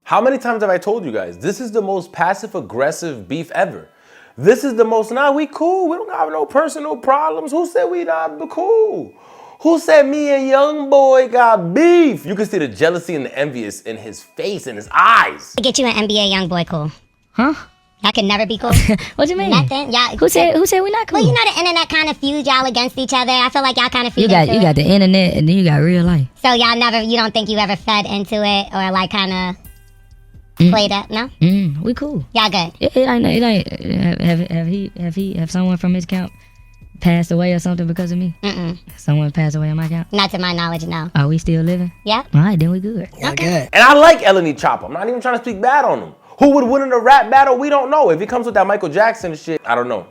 How many times have I told you guys, this is the most passive-aggressive beef ever. This is the most, nah, we cool. We don't have no personal problems. Who said we not cool? Who said me and YoungBoy got beef? You can see the jealousy and the envious in his face and his eyes. To get you an NBA YoungBoy cool. Huh? Y'all can never be cool. What you mean? Nothing. Y'all. Who said we not cool? Well, you know the internet kind of fused y'all against each other. I feel like y'all kind of You got the internet and then you got real life. So y'all you don't think you ever fed into it or like kind of played up? No. We cool. Y'all good. It ain't. Have someone from his camp passed away or something because of me? Someone passed away on my account? Not to my knowledge, no. Are we still living? Yeah. All right, then we good. Okay. And I like NLE Choppa. I'm not even trying to speak bad on him. Who would win in a rap battle? We don't know. If he comes with that Michael Jackson shit, I don't know.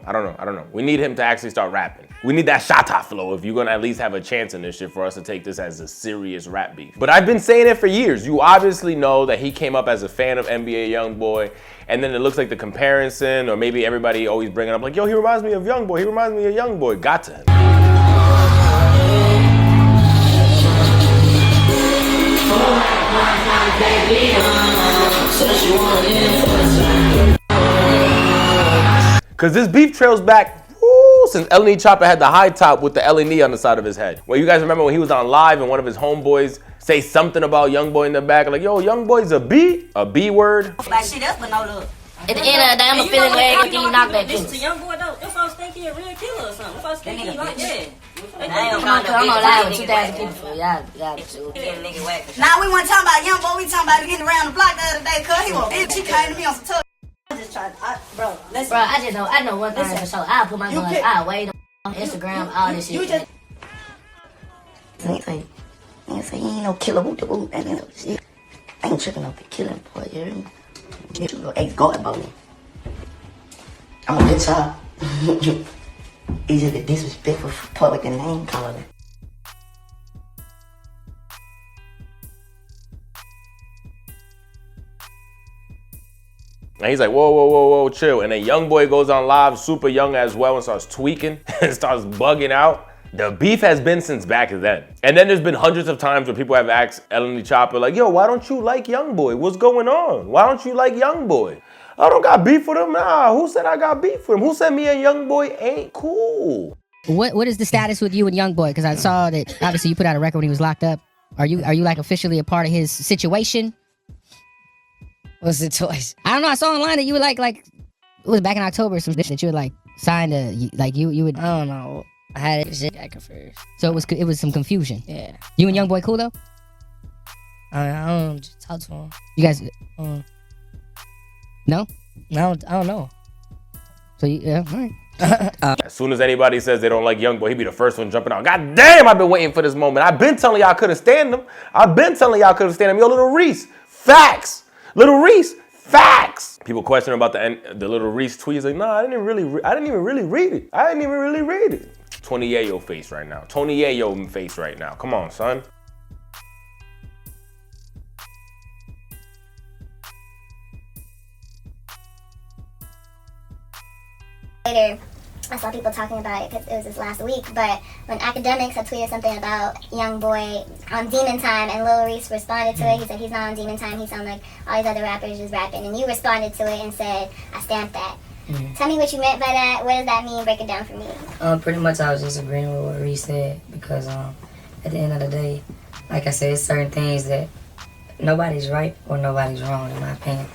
We need him to actually start rapping. We need that Shatta flow if you're gonna at least have a chance in this shit for us to take this as a serious rap beef. But I've been saying it for years. You obviously know that he came up as a fan of NBA YoungBoy, and then it looks like the comparison, or maybe everybody always bringing up like, yo, he reminds me of YoungBoy, he reminds me of YoungBoy. Got to him. Cause this beef trails back since NLE Choppa had the high top with the LNE on the side of his head. Well, you guys remember when he was on live and one of his homeboys say something about YoungBoy in the back, like, yo, YoungBoy's a B word. Like, shit, that's but no look. At the end of the day, I'm a feeling way after you knock that Listen bitch. to YoungBoy though. If I was thinking he a real killer or something, if I was thinking he like that. I'm on live with 2,000 people for y'all. Nah, we weren't talking about YoungBoy. We talking about getting around the block the other day. Cause he was bitch. She came to me on some tough. I just tried, bro. Listen. Bro, I know one thing for sure. I'll put my gun, I'll wait on Instagram, all this shit. You just. Man, say you ain't no killer, whoop, and then shit. I ain't tripping off the killing part, you hear me? Get you little ex-guard about me. I'm a good child. It's just a disrespectful public and name calling. And he's like, whoa, chill. And then YoungBoy goes on live, super young as well, and starts tweaking and starts bugging out. The beef has been since back then. And then there's been hundreds of times where people have asked NLE Choppa, like, yo, why don't you like YoungBoy? What's going on? Why don't you like YoungBoy? I don't got beef with him. Nah, who said I got beef with him? Who said me and YoungBoy ain't cool? What is the status with you and YoungBoy? Because I saw that obviously you put out a record when he was locked up. Are you like officially a part of his situation? What's the choice? I don't know. I saw online that you were like it was back in October or something that you would like signed you would. I don't know. I had it shit got confused. So it was some confusion. Yeah. You and YoungBoy cool though? I don't just talk to him. You guys? No? I don't know. So yeah, all right. As soon as anybody says they don't like YoungBoy, he be the first one jumping out. God damn, I've been waiting for this moment. I've been telling y'all I couldn't stand him. Yo, Little Reese, facts. Little Reese, facts. People questioning about the Little Reese tweet. He's like, nah, I didn't even really read it. Tony Yayo face right now. Tony Yayo face right now. Come on, son. Later, I saw people talking about it because it was this last week, but when Academics had tweeted something about YoungBoy on Demon Time and Lil Reese responded to it, he said he's not on Demon Time, he sounds like all these other rappers just rapping, and you responded to it and said, I stamped that. Tell me what you meant by that. What does that mean? Break it down for me. Pretty much I was just agreeing with what Reese said because at the end of the day, like I said, it's certain things that nobody's right or nobody's wrong in my opinion.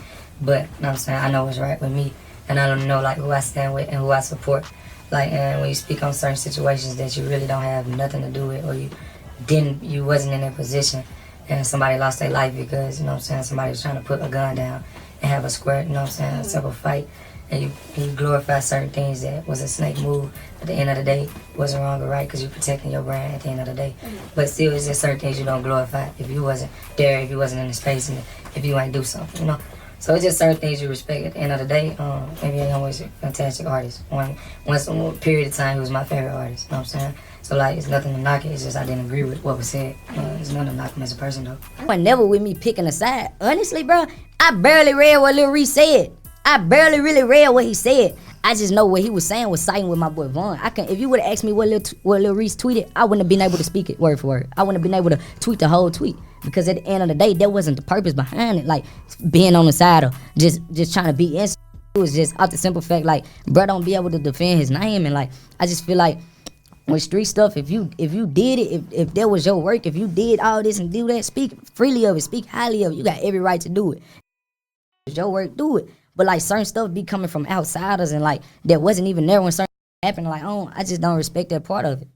But you know what I'm saying, I know what's right with me and I don't know like who I stand with and who I support. Like and when you speak on certain situations that you really don't have nothing to do with or you wasn't in that position and somebody lost their life because, you know what I'm saying, somebody was trying to put a gun down and have a square, you know what I'm saying, a simple fight. And you glorify certain things that was a snake move. At the end of the day, wasn't wrong or right because you're protecting your brand at the end of the day. But still, it's just certain things you don't glorify if you wasn't there, if you wasn't in the space, and if you ain't do something, you know. So it's just certain things you respect at the end of the day. Maybe I'm always a fantastic artist. Once a period of time, he was my favorite artist, you know what I'm saying? So like, it's nothing to knock it, it's just I didn't agree with what was said. It's nothing to knock him as a person though. I was never with me picking a side. Honestly, bro, I barely read what Lil Reese said. I barely really read what he said. I just know what he was saying was siding with my boy Vaughn. If you would have asked me what Lil Reese tweeted, I wouldn't have been able to speak it word for word. I wouldn't have been able to tweet the whole tweet because at the end of the day, that wasn't the purpose behind it. Like being on the side of just trying to be in. It was just out the simple fact, like, bro don't be able to defend his name, and like I just feel like with street stuff, if you did it, if that was your work, if you did all this and do that, speak freely of it, speak highly of it, you got every right to do it. If it's your work, do it. But like certain stuff be coming from outsiders and like that wasn't even there when certain happened. Like, oh, I just don't respect that part of it.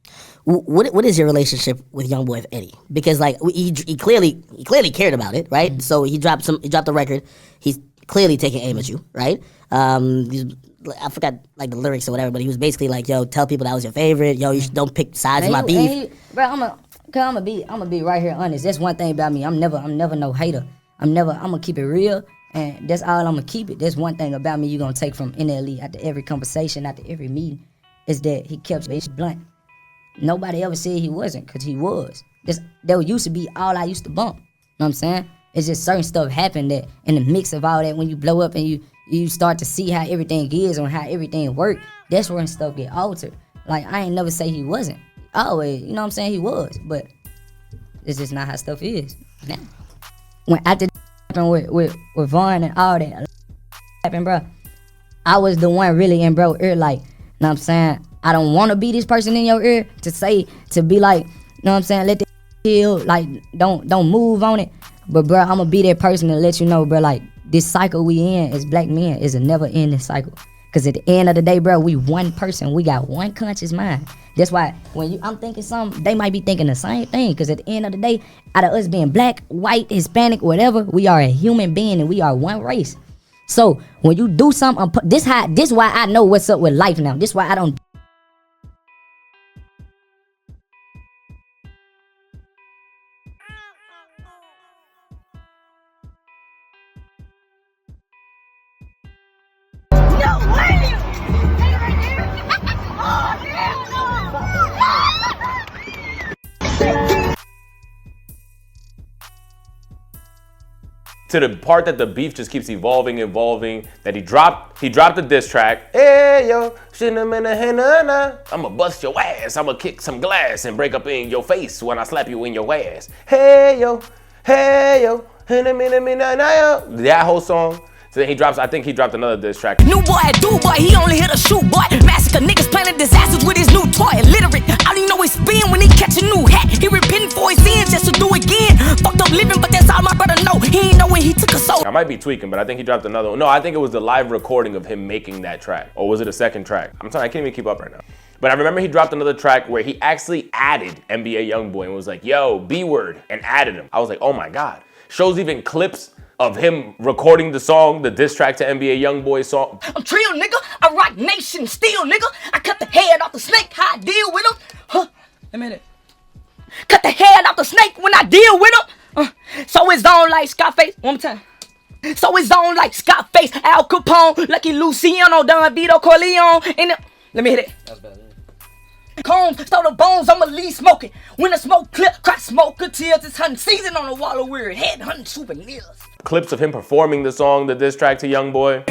What is your relationship with YoungBoy, if any? Because like he clearly cared about it, right? So he dropped the record. He's clearly taking aim at you, right? I forgot like the lyrics or whatever, but he was basically like, "Yo, tell people that was your favorite. Yo, don't pick sides of my beef." Bro, I'm gonna be right here honest. That's one thing about me. I'm never no hater. I'm gonna keep it real. And that's all I'm gonna keep it. That's one thing about me you gonna take from NLE after every conversation, after every meeting, is that he kept it blunt. Nobody ever said he wasn't, cause he was. That used to be all I used to bump. You know what I'm saying? It's just certain stuff happened that in the mix of all that, when you blow up and you start to see how everything is and how everything work, that's when stuff get altered. Like I ain't never say he wasn't. Always, you know what I'm saying, he was, but it's just not how stuff is now. When after with Vaughn and all that happened, bro, I was the one really in bro ear, like, you know what I'm saying, I don't want to be this person in your ear to be like, you know what I'm saying, let the heal, like, don't move on it, but bro, I'm gonna be that person to let you know, bro, like, this cycle we in as black men is a never ending cycle. Cause at the end of the day, bro, we one person, we got one conscious mind. That's why when I'm thinking something, they might be thinking the same thing. Cause at the end of the day, out of us being black, white, Hispanic, whatever, we are a human being and we are one race. So when you do something, this why I know what's up with life now. This why I don't. To the part that the beef just keeps evolving, that he dropped the diss track. Hey yo, I'ma bust your ass, I'ma kick some glass and break up in your face when I slap you in your ass. Hey yo, that whole song. So then I think he dropped another diss track. New boy, boy, he only hit a shoot, boy. Massacre niggas planning disasters with his new toy. Illiterate, I don't even know his spin when he catch a new hat. He repenting for his sins just to do again. Fucked up living, but that's all my brother know. He ain't know when he took a soul. I might be tweaking, but I think he dropped another one. No, I think it was the live recording of him making that track. Or was it a second track? I'm sorry, I can't even keep up right now. But I remember he dropped another track where he actually added NBA YoungBoy and was like, yo, B-word, and added him. I was like, oh my God. Shows even clips of him recording the song, the diss track to NBA YoungBoy song. I'm trill, nigga. I rock nation still, nigga. I cut the head off the snake. How I deal with him? Huh? A minute. Cut the head off the snake when I deal with him. So it's on like Scarface. One more time. So it's on like Scarface, Al Capone, Lucky Luciano, Don Vito Corleone. Let me hit it. That's better. Comb, stole the bones, I'ma leave smoking. When the smoke clear, crack smoke tears. It's hunting season on the wall of weird head hunting souvenirs. Clips of him performing the song, the diss track to YoungBoy.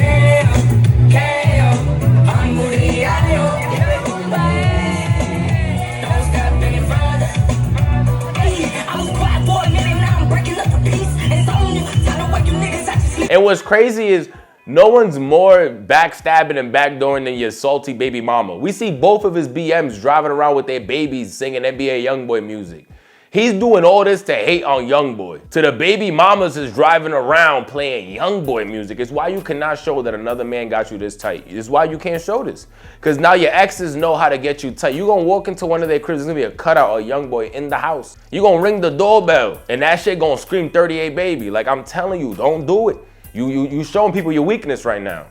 And what's crazy is no one's more backstabbing and backdooring than your salty baby mama. We see both of his BMs driving around with their babies singing NBA YoungBoy music. He's doing all this to hate on YoungBoy. To the baby mamas is driving around playing YoungBoy music. It's why you cannot show that another man got you this tight. It's why you can't show this. Because now your exes know how to get you tight. You're gonna walk into one of their cribs, there's gonna be a cutout of YoungBoy in the house. You're gonna ring the doorbell and that shit gonna scream 38 baby. Like, I'm telling you, don't do it. You showing people your weakness right now.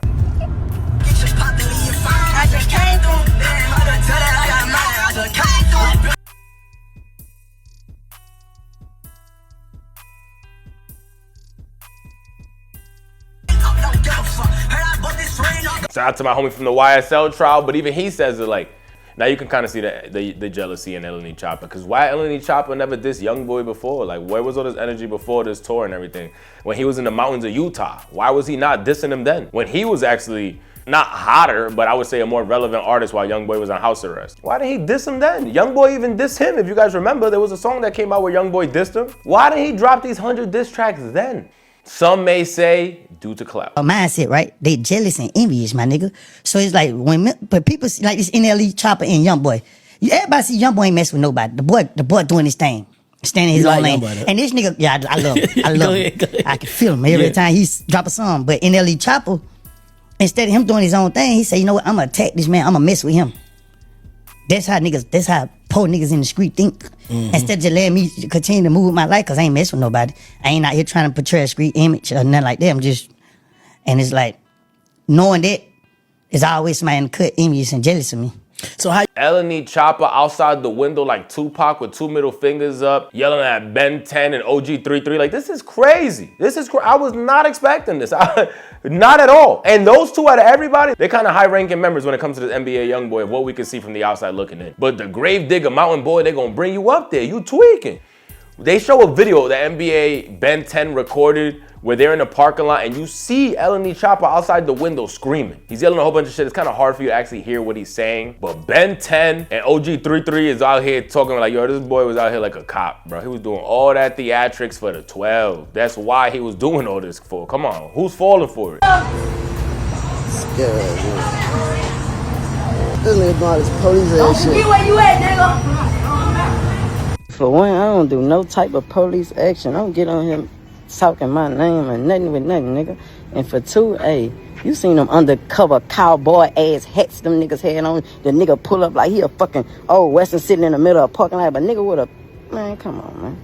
Shout out to my homie from the YSL trial, but even he says it like, Now you can kind of see the jealousy in NLE Choppa, because why NLE Choppa never dissed YoungBoy before? Like, where was all this energy before this tour and everything? When he was in the mountains of Utah, why was he not dissing him then? When he was actually not hotter, but I would say a more relevant artist while YoungBoy was on house arrest. Why didn't he diss him then? YoungBoy even dissed him. If you guys remember, there was a song that came out where YoungBoy dissed him. Why didn't he drop these 100 diss tracks then? Some may say due to clout. A mindset, right? They jealous and envious, my nigga. So it's like but people see like this NLE Choppa and YoungBoy. Everybody see YoungBoy ain't mess with nobody. The boy doing his thing. Standing his own lane. And this nigga, yeah, I love him. I love him. I can feel him every time he drop a song. But NLE Choppa, instead of him doing his own thing, he say, you know what, I'm gonna attack this man, I'm gonna mess with him. That's how poor niggas in the street think. Instead of just letting me continue to move with my life, cause I ain't mess with nobody. I ain't out here trying to portray a street image or nothing like that. And it's like, knowing that, there's always somebody in the cut envious and jealous of me. So how NLE Choppa outside the window like Tupac with 2 middle fingers up, yelling at Ben 10 and OG33. Like, this is crazy. I was not expecting this. Not at all. And those two out of everybody, they're kind of high-ranking members when it comes to this NBA YoungBoy of what we can see from the outside looking in. But the Gravedigger Mountain Boy, they're gonna bring you up there. You tweaking. They show a video that NBA Ben 10 recorded where they're in the parking lot and you see NLE Choppa outside the window screaming. He's yelling a whole bunch of shit. It's kind of hard for you to actually hear what he's saying. But Ben 10 and OG33 is out here talking like, yo, this boy was out here like a cop, bro. He was doing all that theatrics for the 12. That's why he was doing all this for. Come on, who's falling for it? Yeah, this nigga doing all this police ass shit. Don't where you at, nigga. For one, I don't do no type of police action. I don't get on him talking my name or nothing with nothing, nigga. And for two, hey, you seen them undercover cowboy ass hats them niggas had on. The nigga pull up like he a fucking old Western sitting in the middle of a parking lot. But nigga with a, man, come on, man.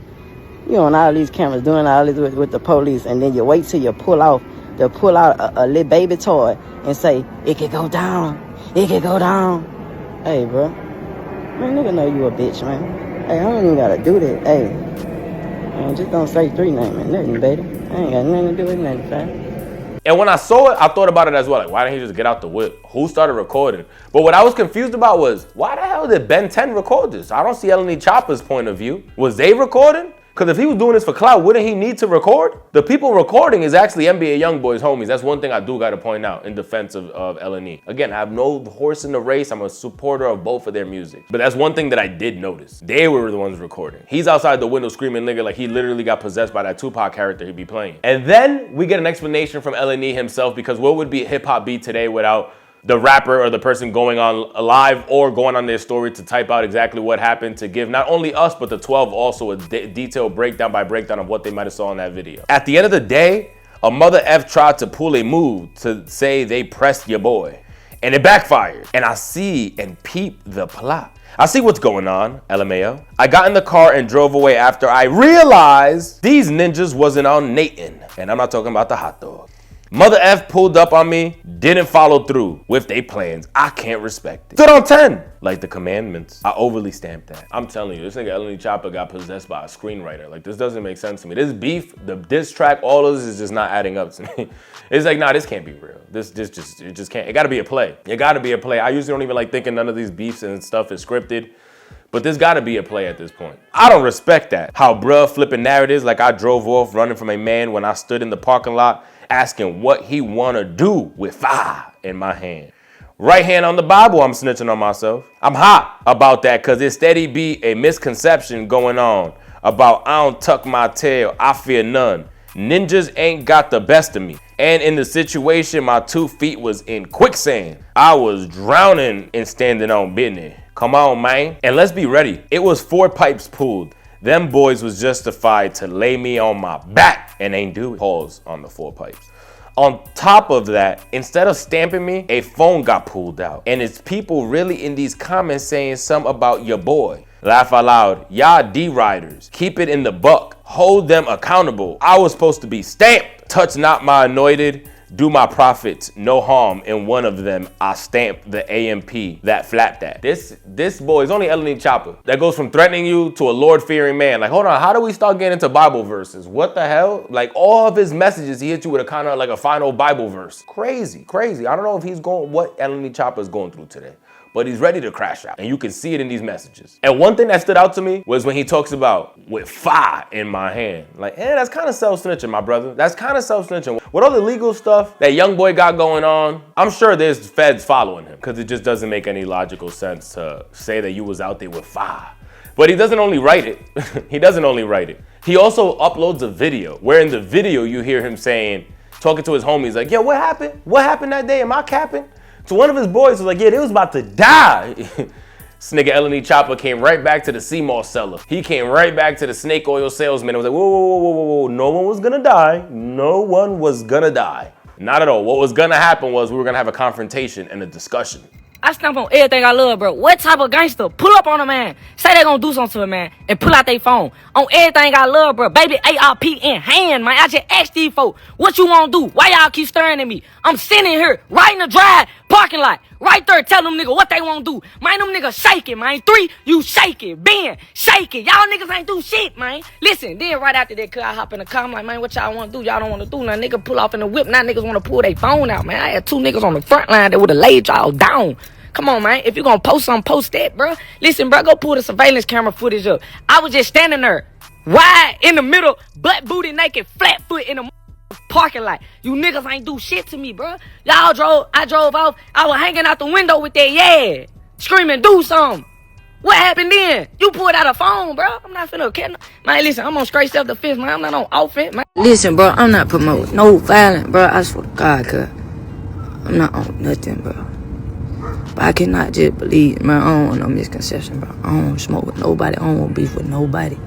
You on all these cameras doing all this with the police, and then you wait till you pull out a little baby toy and say, it could go down. It could go down. Hey, bro. Man, nigga know you a bitch, man. Hey, I don't even gotta do that. Hey, man, just don't say 3 names and nothing, baby. I ain't got nothing to do with nothing, fam. And when I saw it, I thought about it as well. Like, why didn't he just get out the whip? Who started recording? But what I was confused about was, why the hell did Ben 10 record this? I don't see NLE Choppa's point of view. Was they recording? Because if he was doing this for clout, wouldn't he need to record? The people recording is actually NBA YoungBoy's homies. That's one thing I do got to point out in defense of NLE. Again, I have no horse in the race. I'm a supporter of both of their music. But that's one thing that I did notice. They were the ones recording. He's outside the window screaming nigga like he literally got possessed by that Tupac character he'd be playing. And then we get an explanation from NLE himself, because what would be hip hop be today without the rapper or the person going on live or going on their story to type out exactly what happened, to give not only us but the 12 also a detailed breakdown by breakdown of what they might have saw in that video. At the end of the day, a mother F tried to pull a move to say they pressed your boy, and it backfired. And I see and peep the plot. I see what's going on, LMAO. I got in the car and drove away after I realized these ninjas wasn't on Nathan, and I'm not talking about the hot dog. Mother F pulled up on me, didn't follow through with their plans. I can't respect it. Stood on 10, like the commandments. I overly stamped that. I'm telling you, this nigga NLE Choppa got possessed by a screenwriter. Like, this doesn't make sense to me. This beef, the diss track, all of this is just not adding up to me. It's like, nah, this can't be real. It just can't. It gotta be a play. It gotta be a play. I usually don't even like thinking none of these beefs and stuff is scripted. But there's gotta be a play at this point. I don't respect that. How bruh flipping narratives like I drove off running from a man when I stood in the parking lot asking what he wanna do with fire in my hand. Right hand on the Bible, I'm snitching on myself. I'm hot about that because it steady be a misconception going on about I don't tuck my tail, I fear none. Ninjas ain't got the best of me. And in the situation, my 2 feet was in quicksand. I was drowning and standing on business. Come on, man. And let's be ready. It was 4 pipes pulled. Them boys was justified to lay me on my back and ain't do it. Pause on the 4 pipes. On top of that, instead of stamping me, a phone got pulled out. And it's people really in these comments saying something about your boy. Laugh out loud. Y'all D-riders. Keep it in the buck. Hold them accountable. I was supposed to be stamped. Touch not my anointed. Do my prophets no harm. In one of them, I stamped the AMP that flapped that. This boy is only NLE Choppa. That goes from threatening you to a Lord-fearing man. Like, hold on, how do we start getting into Bible verses? What the hell? Like, all of his messages, he hits you with a kind of like a final Bible verse. Crazy, crazy. I don't know if he's going, what NLE Choppa is going through today. but he's ready to crash out. And you can see it in these messages. And one thing that stood out to me was when he talks about with fire in my hand. Like, that's kind of self-snitching, my brother. That's kind of self-snitching. With all the legal stuff that YoungBoy got going on, I'm sure there's feds following him because it just doesn't make any logical sense to say that you was out there with fire. But he doesn't only write it. He doesn't only write it. He also uploads a video where in the video you hear him saying, talking to his homies like, yo, what happened? What happened that day? Am I capping? So one of his boys was like, yeah, they was about to die. This nigga NLE Choppa came right back to the CMOS seller. He came right back to the snake oil salesman. It was like, whoa. No one was gonna die. No one was gonna die. Not at all. What was gonna happen was we were gonna have a confrontation and a discussion. I stamp on everything I love, bro. What type of gangster pull up on a man, say they gonna do something to a man, and pull out their phone on everything I love, bro? Baby, ARP in hand, man. I just asked these folks, what you wanna do? Why y'all keep staring at me? I'm sitting here, right in the drive, parking lot, right there, tell them niggas what they wanna do. Man, them niggas shaking, man. 3, you shaking. Ben, shaking. Y'all niggas ain't do shit, man. Listen, then right after that, I hop in the car, I'm like, man, what y'all wanna do? Y'all don't wanna do nothing. Nigga pull off in the whip, now niggas wanna pull their phone out, man. I had 2 niggas on the front line that would've laid y'all down. Come on, man. If you gonna post something, post that, bro. Listen, bro, go pull the surveillance camera footage up. I was just standing there, wide in the middle, butt booty naked, flat foot in the parking lot. You niggas ain't do shit to me, bro. I drove off. I was hanging out the window with that, screaming, do something. What happened then? You pulled out a phone, bro. I'm not finna kill. Man, listen, I'm on straight self-defense, man. I'm not on offense, man. Listen, bro, I'm not promoting no violence, bro. I swear to God, cuz I'm not on nothing, bro. But I cannot just believe, man, I don't want no misconception, bro. I don't smoke with nobody. I don't want beef with nobody.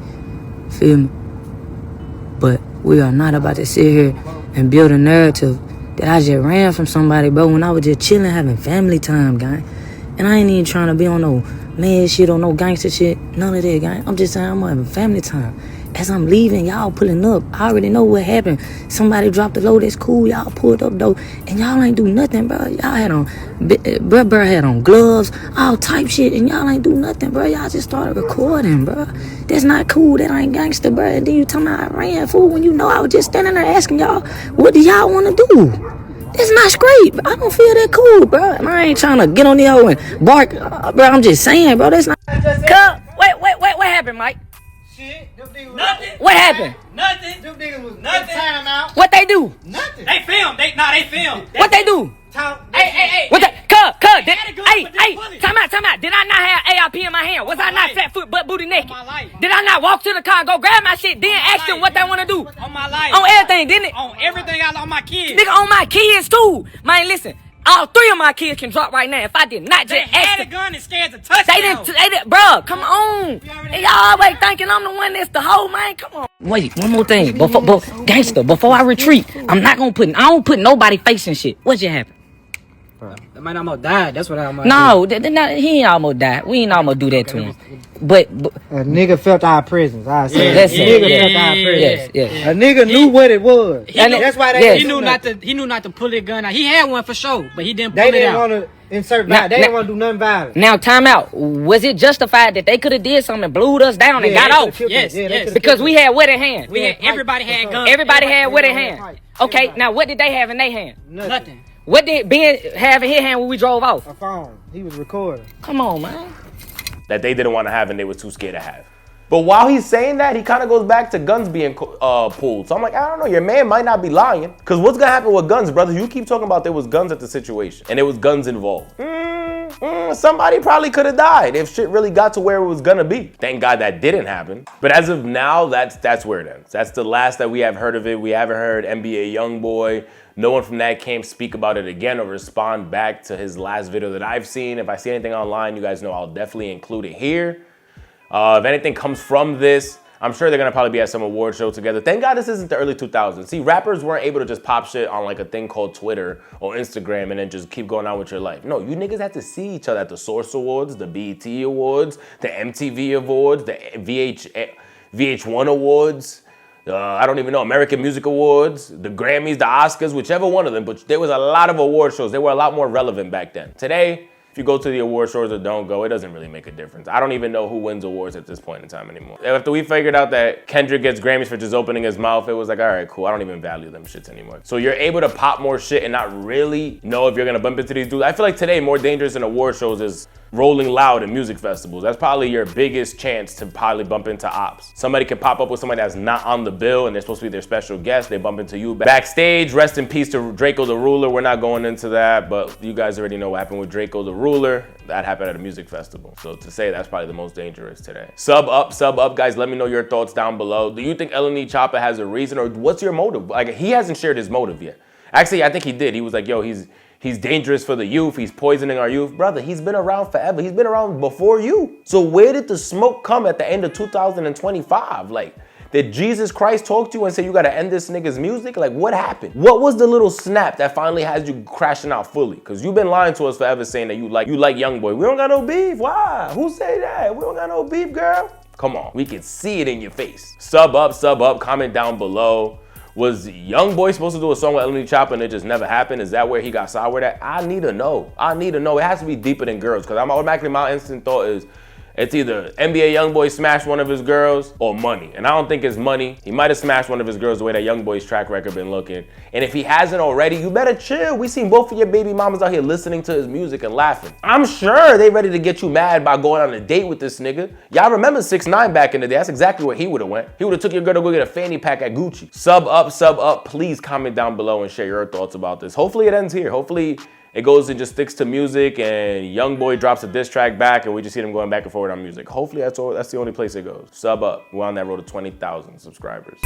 Feel me? But we are not about to sit here and build a narrative that I just ran from somebody, bro, when I was just chilling, having family time, gang. And I ain't even trying to be on no mad shit or no gangster shit. None of that, gang. I'm just saying I'm having family time. As I'm leaving, y'all pulling up. I already know what happened. Somebody dropped the load, that's cool. Y'all pulled up, though. And y'all ain't do nothing, bro. Y'all had on, bro had on gloves, all type shit. And y'all ain't do nothing, bro. Y'all just started recording, bro. That's not cool. That ain't gangster, bro. And then you tell me I ran, fool, when you know I was just standing there asking y'all, what do y'all want to do? That's not straight. I don't feel that cool, bro. And I ain't trying to get on the hoe and bark, bro. I'm just saying, bro. That's not. Wait. What happened, Mike? Shit. Nothing. What happened? Nothing. Them niggas was nothing. Time out. What they do? Nothing. They filmed. They filmed. What they do? Hey. What the? Time out. Did I not have ARP in my hand? Was I not flat foot, butt booty naked? On my life. Did I not walk to the car and go grab my shit, then ask them what they want to do? On my life. On everything, didn't it? On everything. On my kids. Nigga, on my kids too. Man, listen. All 3 of my kids can drop right now if I did not just ask them. They had a gun and scared to touch them. They didn't, bro, come on. And y'all always thinking I'm the one that's the hoe, man. Come on. Wait, one more thing. Gangster, before I retreat, I don't put nobody facing shit. What just happened? That might almost died. That's what I might No, he ain't almost died. We ain't almost do that to him. But a nigga felt our presence. I said that's a nigga felt our presence. Yes. A nigga knew what it was. That's why he knew not to pull that gun out. He had one for sure, but he didn't pull it out. They didn't want to insert violence. They didn't want to do nothing violent. Now, time out. Was it justified that they could have did something and blew us down and got off? Yes. Because we had what in hand? Everybody had guns. Everybody had what in hand? Okay, now what did they have in their hand? Nothing. What did Ben have in his hand when we drove off? A phone. He was recording. Come on, man. That they didn't want to have and they were too scared to have. But while he's saying that, he kind of goes back to guns being pulled. So I'm like, I don't know, your man might not be lying. Because what's going to happen with guns, brother? You keep talking about there was guns at the situation and there was guns involved. Somebody probably could have died if shit really got to where it was going to be. Thank God that didn't happen. But as of now, that's where it ends. That's the last that we have heard of it. We haven't heard NBA YoungBoy. No one from that camp speak about it again or respond back to his last video that I've seen. If I see anything online, you guys know I'll definitely include it here. If anything comes from this, I'm sure they're gonna probably be at some award show together. Thank God this isn't the early 2000s. See, rappers weren't able to just pop shit on like a thing called Twitter or Instagram and then just keep going on with your life. No, you niggas had to see each other at the Source Awards, the BET Awards, the MTV Awards, the VH1 Awards. I don't even know, American Music Awards, the Grammys, the Oscars, whichever one of them, but there was a lot of award shows. They were a lot more relevant back then. Today, If you go to the award shows or don't go, it doesn't really make a difference. I don't even know who wins awards at this point in time anymore. After we figured out that Kendrick gets Grammys for just opening his mouth, it was like, all right, cool. I don't even value them shits anymore. So you're able to pop more shit and not really know if you're gonna bump into these dudes. I feel like today more dangerous than award shows is rolling loud in music festivals. That's probably your biggest chance to probably bump into ops. Somebody can pop up with somebody that's not on the bill and they're supposed to be their special guest. They bump into you backstage. Rest in peace to Draco the Ruler. We're not going into that, but you guys already know what happened with Draco the Ruler. That happened at a music festival. So to say that's probably the most dangerous today. Sub up, guys. Let me know your thoughts down below. Do you think NLE Choppa has a reason, or what's your motive? Like, he hasn't shared his motive yet. Actually, I think he did. He was like, yo, he's dangerous for the youth. He's poisoning our youth. Brother, he's been around forever. He's been around before you. So where did the smoke come at the end of 2025? Like, did Jesus Christ talk to you and say, you gotta end this nigga's music? Like, what happened? What was the little snap that finally has you crashing out fully? Because you've been lying to us forever saying that you like YoungBoy. We don't got no beef. Why? Who say that? We don't got no beef, girl. Come on, we can see it in your face. Sub up, comment down below. Was YoungBoy supposed to do a song with NLE Choppa and it just never happened? Is that where he got soured at? I need to know. It has to be deeper than girls, because my instant thought is it's either NBA YoungBoy smashed one of his girls or money. And I don't think it's money. He might have smashed one of his girls the way that YoungBoy's track record been looking. And if he hasn't already, you better chill. We seen both of your baby mamas out here listening to his music and laughing. I'm sure they ready to get you mad by going on a date with this nigga. Y'all remember 6ix9ine back in the day? That's exactly where he would have went. He would have took your girl to go get a fanny pack at Gucci. Sub up. Please comment down below and share your thoughts about this. Hopefully it ends here. Hopefully it goes and just sticks to music and YoungBoy drops a diss track back and we just see them going back and forward on music. Hopefully that's the only place it goes. Sub up. We're on that road to 20,000 subscribers.